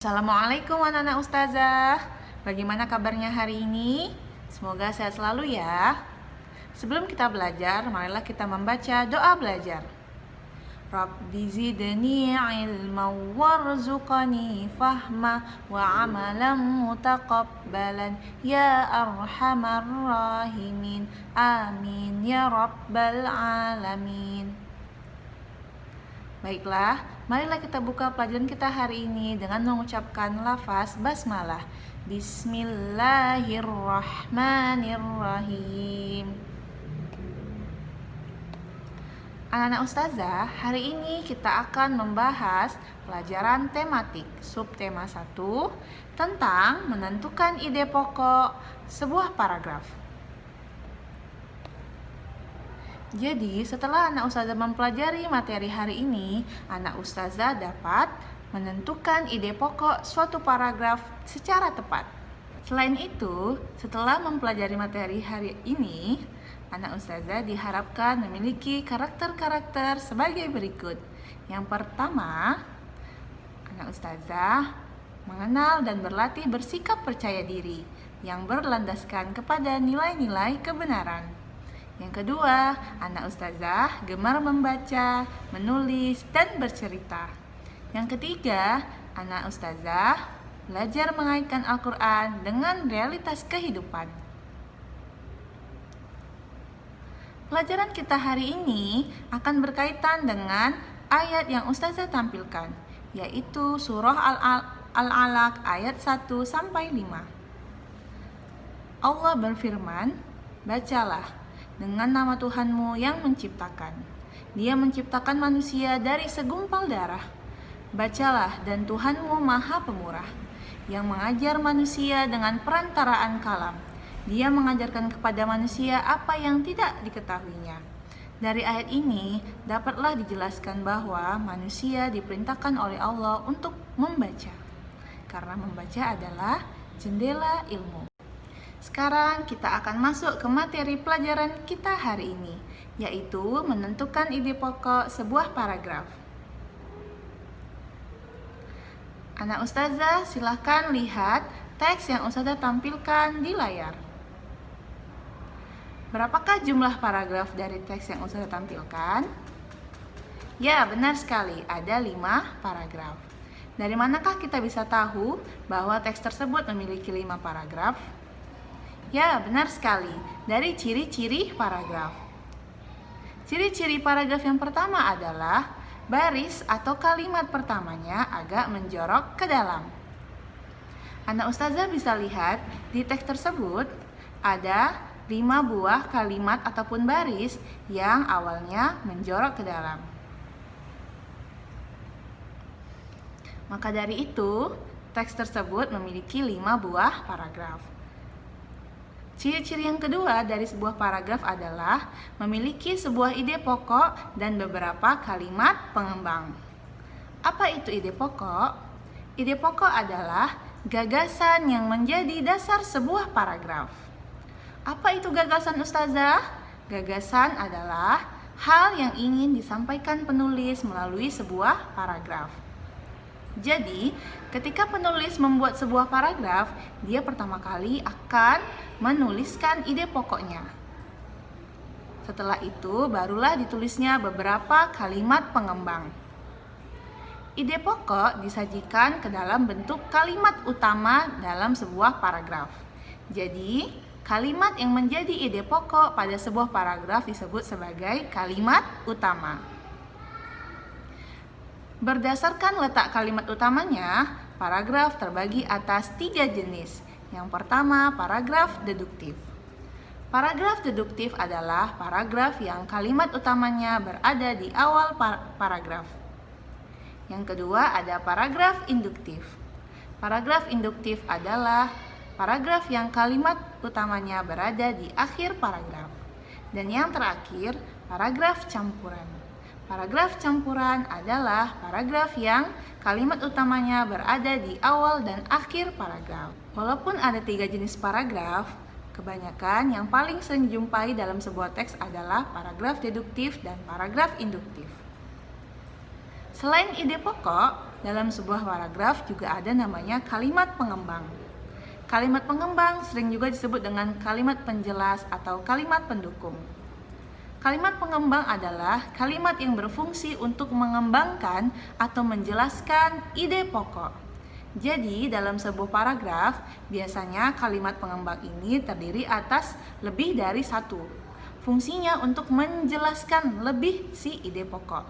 Assalamualaikum anak-anak ustazah. Bagaimana kabarnya hari ini? Semoga sehat selalu ya. Sebelum kita belajar, marilah kita membaca doa belajar. Rabbi zidni ilman warzuqni fahma wa amalan mutaqabbalan ya arhamar rahimin. Amin ya rabbal alamin. Baiklah, marilah kita buka pelajaran kita hari ini dengan mengucapkan lafaz basmalah. Bismillahirrahmanirrahim. Anak-anak ustazah, hari ini kita akan membahas pelajaran tematik subtema 1 tentang menentukan ide pokok sebuah paragraf. Jadi, setelah anak ustazah mempelajari materi hari ini, anak ustazah dapat menentukan ide pokok suatu paragraf secara tepat. Selain itu, setelah mempelajari materi hari ini, anak ustazah diharapkan memiliki karakter-karakter sebagai berikut. Yang pertama, anak ustazah mengenal dan berlatih bersikap percaya diri yang berlandaskan kepada nilai-nilai kebenaran. Yang kedua, anak ustazah gemar membaca, menulis, dan bercerita. Yang ketiga, anak ustazah belajar mengaitkan Al-Quran dengan realitas kehidupan. Pelajaran kita hari ini akan berkaitan dengan ayat yang ustazah tampilkan, yaitu surah Al-Alaq ayat 1-5. Allah berfirman, bacalah dengan nama Tuhanmu yang menciptakan. Dia menciptakan manusia dari segumpal darah. Bacalah, dan Tuhanmu Maha Pemurah, yang mengajar manusia dengan perantaraan kalam. Dia mengajarkan kepada manusia apa yang tidak diketahuinya. Dari ayat ini dapatlah dijelaskan bahwa manusia diperintahkan oleh Allah untuk membaca, karena membaca adalah jendela ilmu. Sekarang kita akan masuk ke materi pelajaran kita hari ini, yaitu menentukan ide pokok sebuah paragraf. Anak ustazah silahkan lihat teks yang ustazah tampilkan di layar. Berapakah jumlah paragraf dari teks yang ustazah tampilkan? Ya, benar sekali, ada 5 paragraf. Dari manakah kita bisa tahu bahwa teks tersebut memiliki 5 paragraf? Ya, benar sekali. Dari ciri-ciri paragraf. Ciri-ciri paragraf yang pertama adalah baris atau kalimat pertamanya agak menjorok ke dalam. Anak ustazah bisa lihat di teks tersebut ada 5 buah kalimat ataupun baris yang awalnya menjorok ke dalam. Maka dari itu, teks tersebut memiliki 5 buah paragraf. Ciri-ciri yang kedua dari sebuah paragraf adalah memiliki sebuah ide pokok dan beberapa kalimat pengembang. Apa itu ide pokok? Ide pokok adalah gagasan yang menjadi dasar sebuah paragraf. Apa itu gagasan ustazah? Gagasan adalah hal yang ingin disampaikan penulis melalui sebuah paragraf. Jadi, ketika penulis membuat sebuah paragraf, dia pertama kali akan menuliskan ide pokoknya. Setelah itu, barulah ditulisnya beberapa kalimat pengembang. Ide pokok disajikan ke dalam bentuk kalimat utama dalam sebuah paragraf. Jadi, kalimat yang menjadi ide pokok pada sebuah paragraf disebut sebagai kalimat utama. Berdasarkan letak kalimat utamanya, paragraf terbagi atas 3 jenis. Yang pertama, paragraf deduktif. Paragraf deduktif adalah paragraf yang kalimat utamanya berada di awal paragraf. Yang kedua, ada paragraf induktif. Paragraf induktif adalah paragraf yang kalimat utamanya berada di akhir paragraf. Dan yang terakhir, paragraf campuran. Paragraf campuran adalah paragraf yang kalimat utamanya berada di awal dan akhir paragraf. Walaupun ada 3 jenis paragraf, kebanyakan yang paling sering dijumpai dalam sebuah teks adalah paragraf deduktif dan paragraf induktif. Selain ide pokok, dalam sebuah paragraf juga ada namanya kalimat pengembang. Kalimat pengembang sering juga disebut dengan kalimat penjelas atau kalimat pendukung. Kalimat pengembang adalah kalimat yang berfungsi untuk mengembangkan atau menjelaskan ide pokok. Jadi, dalam sebuah paragraf, biasanya kalimat pengembang ini terdiri atas lebih dari satu. Fungsinya untuk menjelaskan lebih si ide pokok.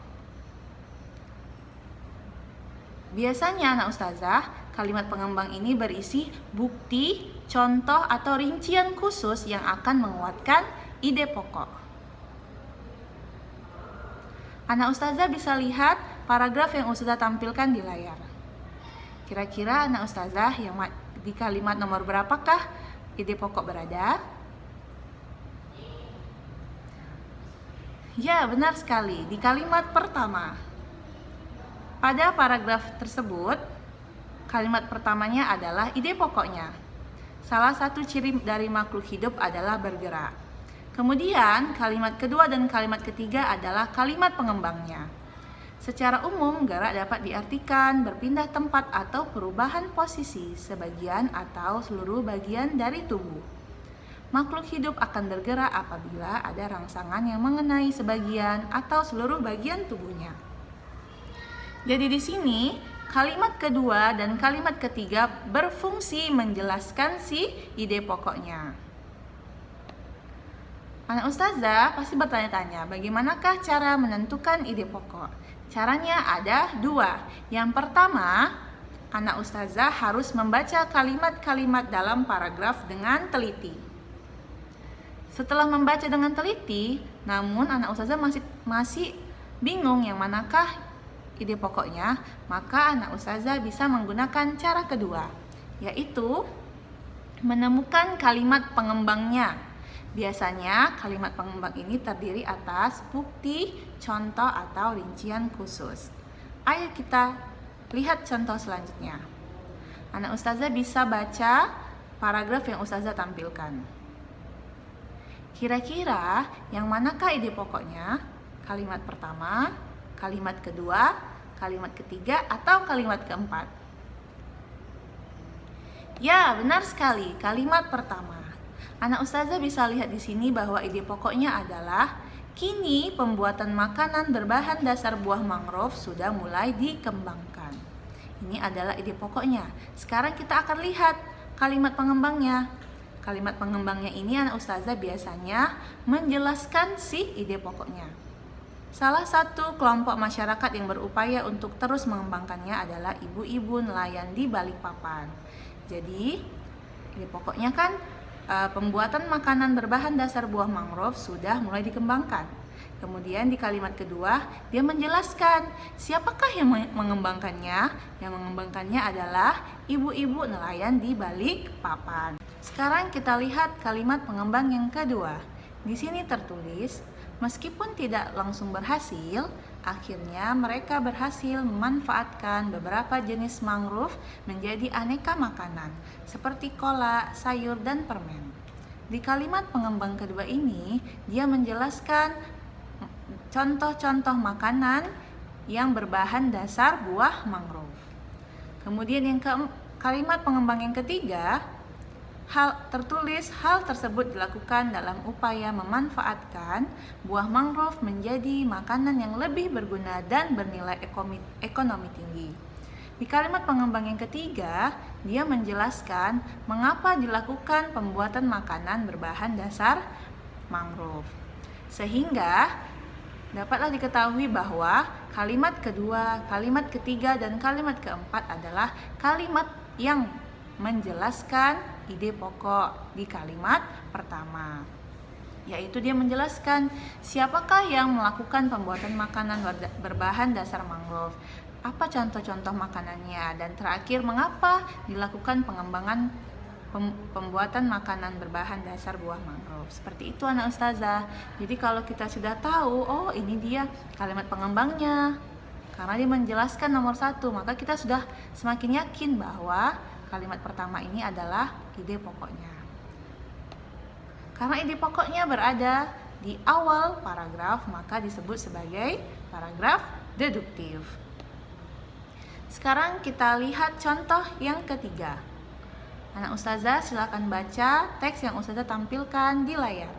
Biasanya anak ustazah, kalimat pengembang ini berisi bukti, contoh, atau rincian khusus yang akan menguatkan ide pokok. Anak ustazah bisa lihat paragraf yang ustazah tampilkan di layar. Kira-kira anak ustazah yang di kalimat nomor berapakah ide pokok berada? Ya, benar sekali, di kalimat pertama. Pada paragraf tersebut, kalimat pertamanya adalah ide pokoknya. Salah satu ciri dari makhluk hidup adalah bergerak. Kemudian, kalimat kedua dan kalimat ketiga adalah kalimat pengembangnya. Secara umum, gerak dapat diartikan berpindah tempat atau perubahan posisi sebagian atau seluruh bagian dari tubuh. Makhluk hidup akan bergerak apabila ada rangsangan yang mengenai sebagian atau seluruh bagian tubuhnya. Jadi di sini kalimat kedua dan kalimat ketiga berfungsi menjelaskan si ide pokoknya. Anak ustazah pasti bertanya-tanya, bagaimanakah cara menentukan ide pokok? Caranya ada dua. Yang pertama, anak ustazah harus membaca kalimat-kalimat dalam paragraf dengan teliti. Setelah membaca dengan teliti, namun anak ustazah masih bingung yang manakah ide pokoknya, maka anak ustazah bisa menggunakan cara kedua, yaitu menemukan kalimat pengembangnya. Biasanya kalimat pengembang ini terdiri atas bukti, contoh, atau rincian khusus. Ayo kita lihat contoh selanjutnya. Anak ustazah bisa baca paragraf yang ustazah tampilkan. Kira-kira yang manakah ide pokoknya? Kalimat pertama, kalimat kedua, kalimat ketiga, atau kalimat keempat? Ya, benar sekali, kalimat pertama. Anak ustazah bisa lihat di sini bahwa ide pokoknya adalah kini pembuatan makanan berbahan dasar buah mangrove sudah mulai dikembangkan. Ini adalah ide pokoknya. Sekarang kita akan lihat kalimat pengembangnya. Kalimat pengembangnya ini anak ustazah biasanya menjelaskan si ide pokoknya. Salah satu kelompok masyarakat yang berupaya untuk terus mengembangkannya adalah ibu-ibu nelayan di Balikpapan. Jadi, ide pokoknya kan pembuatan makanan berbahan dasar buah mangrove sudah mulai dikembangkan. Kemudian di kalimat kedua, dia menjelaskan siapakah yang mengembangkannya. Yang mengembangkannya adalah ibu-ibu nelayan di Balikpapan. Sekarang kita lihat kalimat pengembang yang kedua. Di sini tertulis, meskipun tidak langsung berhasil, akhirnya mereka berhasil memanfaatkan beberapa jenis mangrove menjadi aneka makanan, seperti kolak, sayur, dan permen. Di kalimat pengembang kedua ini, dia menjelaskan contoh-contoh makanan yang berbahan dasar buah mangrove. Kemudian kalimat pengembang yang ketiga, hal tersebut dilakukan dalam upaya memanfaatkan buah mangrove menjadi makanan yang lebih berguna dan bernilai ekonomi tinggi. Di kalimat pengembang yang ketiga, dia menjelaskan mengapa dilakukan pembuatan makanan berbahan dasar mangrove. Sehingga dapatlah diketahui bahwa kalimat kedua, kalimat ketiga, dan kalimat keempat adalah kalimat yang menjelaskan ide pokok di kalimat pertama, yaitu dia menjelaskan siapakah yang melakukan pembuatan makanan berbahan dasar mangrove, apa contoh-contoh makanannya, dan terakhir mengapa dilakukan pengembangan pembuatan makanan berbahan dasar buah mangrove. Seperti itu anak ustazah. Jadi kalau kita sudah tahu, oh ini dia kalimat pengembangnya, karena dia menjelaskan nomor satu, maka kita sudah semakin yakin bahwa kalimat pertama ini adalah ide pokoknya. Karena ide pokoknya berada di awal paragraf, maka disebut sebagai paragraf deduktif. Sekarang kita lihat contoh yang ketiga. Anak ustazah silakan baca teks yang ustazah tampilkan di layar.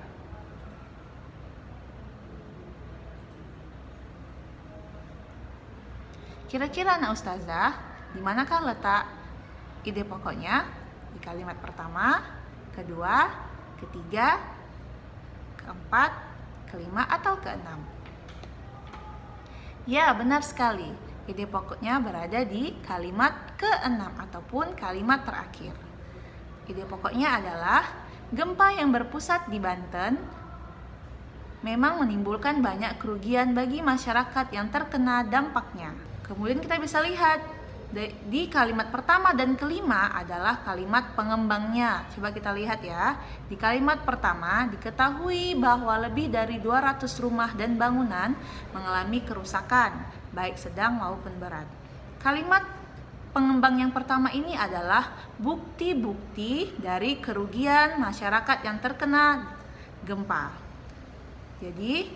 Kira-kira anak ustazah, di manakah letak ide pokoknya? Di kalimat pertama, kedua, ketiga, keempat, kelima, atau keenam? Ya, benar sekali. Ide pokoknya berada di kalimat keenam ataupun kalimat terakhir. Ide pokoknya adalah gempa yang berpusat di Banten memang menimbulkan banyak kerugian bagi masyarakat yang terkena dampaknya. Kemudian kita bisa lihat di kalimat pertama dan kelima adalah kalimat pengembangnya. Coba kita lihat ya. Di kalimat pertama diketahui bahwa lebih dari 200 rumah dan bangunan mengalami kerusakan, baik sedang maupun berat. Kalimat pengembang yang pertama ini adalah bukti-bukti dari kerugian masyarakat yang terkena gempa. Jadi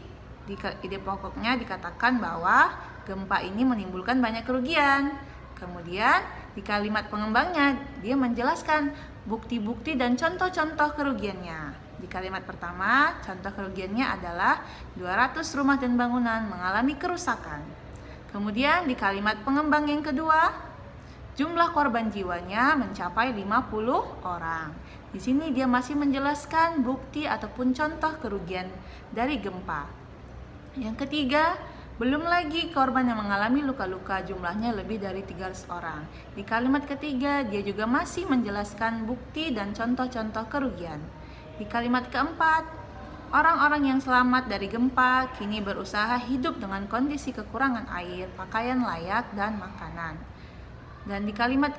di ide pokoknya dikatakan bahwa gempa ini menimbulkan banyak kerugian. Kemudian di kalimat pengembangnya dia menjelaskan bukti-bukti dan contoh-contoh kerugiannya. Di kalimat pertama, contoh kerugiannya adalah 200 rumah dan bangunan mengalami kerusakan. Kemudian di kalimat pengembang yang kedua, jumlah korban jiwanya mencapai 50 orang. Di sini dia masih menjelaskan bukti ataupun contoh kerugian dari gempa. Yang ketiga, belum lagi korban yang mengalami luka-luka jumlahnya lebih dari 300 orang. Di kalimat ketiga, dia juga masih menjelaskan bukti dan contoh-contoh kerugian. Di kalimat keempat, orang-orang yang selamat dari gempa kini berusaha hidup dengan kondisi kekurangan air, pakaian layak, dan makanan. Dan di kalimat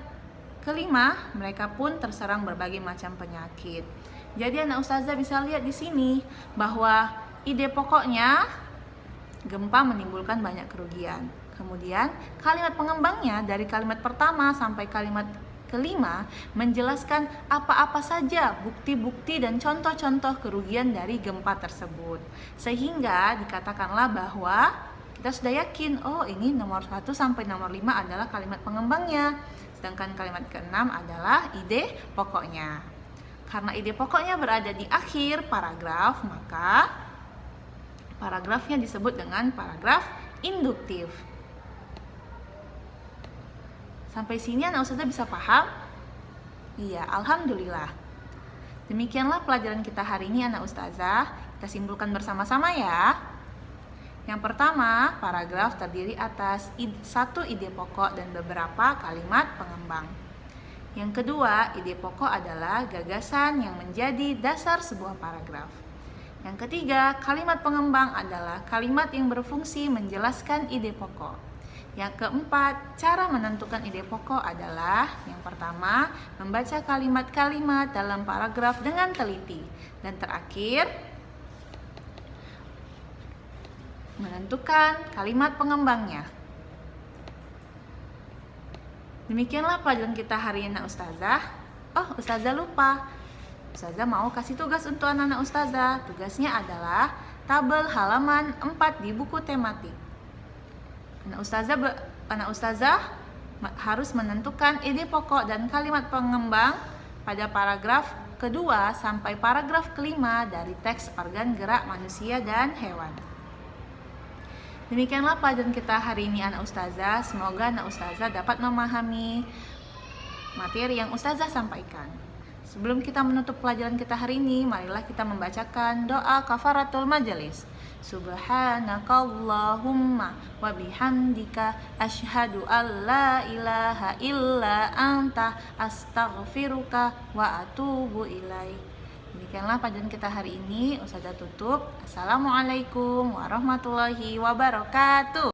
kelima, mereka pun terserang berbagai macam penyakit. Jadi anak ustazah bisa lihat di sini bahwa ide pokoknya gempa menimbulkan banyak kerugian. Kemudian kalimat pengembangnya dari kalimat pertama sampai kalimat kelima menjelaskan apa-apa saja bukti-bukti dan contoh-contoh kerugian dari gempa tersebut. Sehingga dikatakanlah bahwa kita sudah yakin, oh ini nomor 1 sampai nomor 5 adalah kalimat pengembangnya. Sedangkan kalimat ke-6 adalah ide pokoknya. Karena ide pokoknya berada di akhir paragraf, maka paragrafnya disebut dengan paragraf induktif. Sampai sini anak ustazah bisa paham? Iya, alhamdulillah. Demikianlah pelajaran kita hari ini anak ustazah. Kita simpulkan bersama-sama ya. Yang pertama, paragraf terdiri atas satu ide pokok dan beberapa kalimat pengembang. Yang kedua, ide pokok adalah gagasan yang menjadi dasar sebuah paragraf. Yang ketiga, kalimat pengembang adalah kalimat yang berfungsi menjelaskan ide pokok. Yang keempat, cara menentukan ide pokok adalah yang pertama, membaca kalimat-kalimat dalam paragraf dengan teliti. Dan terakhir, menentukan kalimat pengembangnya. Demikianlah pelajaran kita hari ini ustazah. Oh, ustazah lupa. Ustazah mau kasih tugas untuk anak-anak ustazah. Tugasnya adalah tabel halaman 4 di buku tematik. Anak ustazah harus menentukan ide pokok dan kalimat pengembang pada paragraf kedua sampai paragraf kelima dari teks organ gerak manusia dan hewan. Demikianlah pelajaran kita hari ini anak ustazah. Semoga anak ustazah dapat memahami materi yang ustazah sampaikan. Sebelum kita menutup pelajaran kita hari ini, marilah kita membacakan doa kafaratul majelis. Subhanakallahumma wa bihamdika asyhadu an la ilaha illa anta astaghfiruka wa atubu ilaik. Demikianlah pelajaran kita hari ini. Ustazah tutup. Assalamualaikum warahmatullahi wabarakatuh.